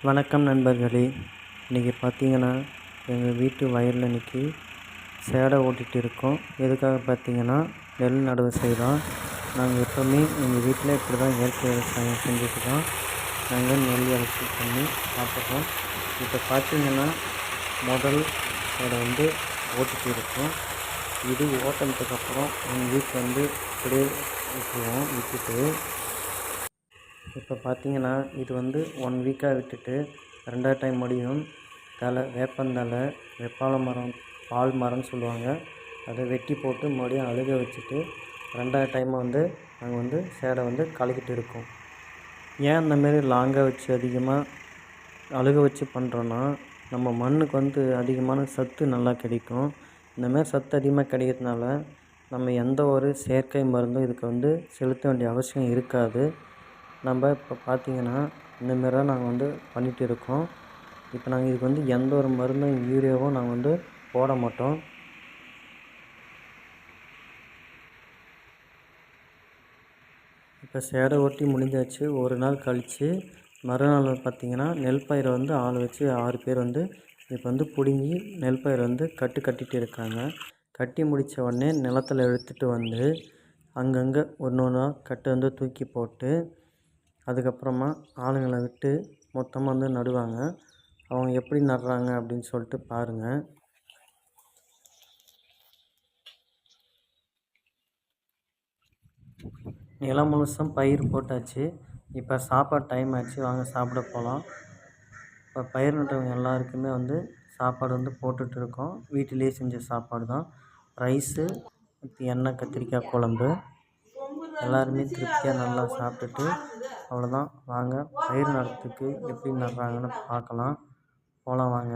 வணக்கம் நண்பர்களே. இன்றைக்கி பார்த்தீங்கன்னா எங்கள் வீட்டு வயலில் இன்றைக்கி சேடை ஓட்டிகிட்டு இருக்கோம். எதுக்காக பார்த்தீங்கன்னா நெல் நடவு செய்கிறோம். நாங்கள் எப்போவுமே எங்கள் வீட்டில் இப்படி தான் இயற்கை விவசாயம் செஞ்சுட்டு தான் நாங்கள் நெல் விளைச்சி பண்ணி சாப்பிட்றோம். இப்போ பார்த்தீங்கன்னா முதல் சேடை ஓட்டிகிட்டு இருக்கோம். இது ஓட்டினதுக்கப்புறம் எங்கள் வீட்டில் இப்படியே விட்டுட்டு இப்போ பார்த்தீங்கன்னா இது 1 வீக்காக விட்டுட்டு 2வது டைம் மறுபடியும் வேப்பந்தழை, வெப்பால மரம், பால் மரம்னு சொல்லுவாங்க, அதை வெட்டி போட்டு மறுபடியும் அழுக வச்சுட்டு 2வது டைம் நாங்கள் சேடை கலக்கிட்டு இருக்கோம். ஏன் இந்தமாரி லாங்காக வச்சு அதிகமாக அழுக வச்சு பண்ணுறோன்னா, நம்ம மண்ணுக்கு அதிகமான சத்து நல்லா கிடைக்கும். இந்தமாரி சத்து அதிகமாக கிடைக்கிறதுனால நம்ம எந்த ஒரு செயற்கை மருந்தும் இதுக்கு செலுத்த வேண்டிய அவசியம் இருக்காது. நம்ம இப்போ பார்த்தீங்கன்னா இந்தமாரி தான் நாங்கள் பண்ணிகிட்டு இருக்கோம். இப்போ நாங்கள் இதுக்கு எந்த ஒரு மருந்தும் யூரியாவும் நாங்கள் போட மாட்டோம். இப்போ சேடை ஓட்டி முடிஞ்சாச்சு. ஒரு நாள் கழித்து மறுநாள் பார்த்தீங்கன்னா நெல் பயிரை ஆள் வச்சு 6 பேர் இப்போ பிடுங்கி நெல் பயிரை கட்டிட்டு இருக்காங்க. கட்டி முடித்த உடனே நிலத்தில் எடுத்துகிட்டு அங்கங்கே ஒன்று ஒன்றா கட்டை தூக்கி போட்டு அதுக்கப்புறமா ஆளுங்களை விட்டு மொத்தமாக நடுவாங்க. அவங்க எப்படி நடுறாங்க அப்படின்னு சொல்லிட்டு பாருங்கள். நிலம் முழுசும் பயிர் போட்டாச்சு. இப்போ சாப்பாடு டைம் ஆச்சு, வாங்க சாப்பிட போகலாம். இப்போ பயிர் நட்டவங்க எல்லாருக்குமே சாப்பாடு போட்டுட்டு இருக்கோம். வீட்டிலேயே செஞ்ச சாப்பாடு தான். ரைஸு, எண்ணெய் கத்திரிக்காய் குழம்பு. எல்லாருமே திருப்தியாக நல்லா சாப்பிட்டுட்டு அவ்வளோதான். வாங்க பயிர் நடுறதுக்கு எப்படி நடுறாங்கன்னு பார்க்கலாம். போகலாம் வாங்க.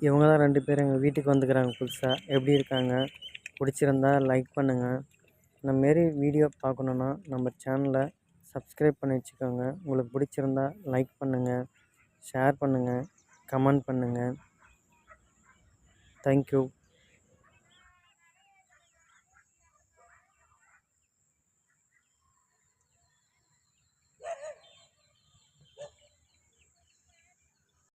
இவங்க தான் 2 பேர் எங்கள் வீட்டுக்கு வந்துக்கிறாங்க புதுசாக. எப்படி இருக்காங்க? பிடிச்சிருந்தா லைக் பண்ணுங்கள். இந்தமாரி வீடியோ பார்க்கணுன்னா நம்ம சேனலை சப்ஸ்கிரைப் பண்ணி வச்சுக்கோங்க. உங்களுக்கு பிடிச்சிருந்தா லைக் பண்ணுங்கள், ஷேர் பண்ணுங்கள், கமெண்ட் பண்ணுங்கள். தேங்க்யூ.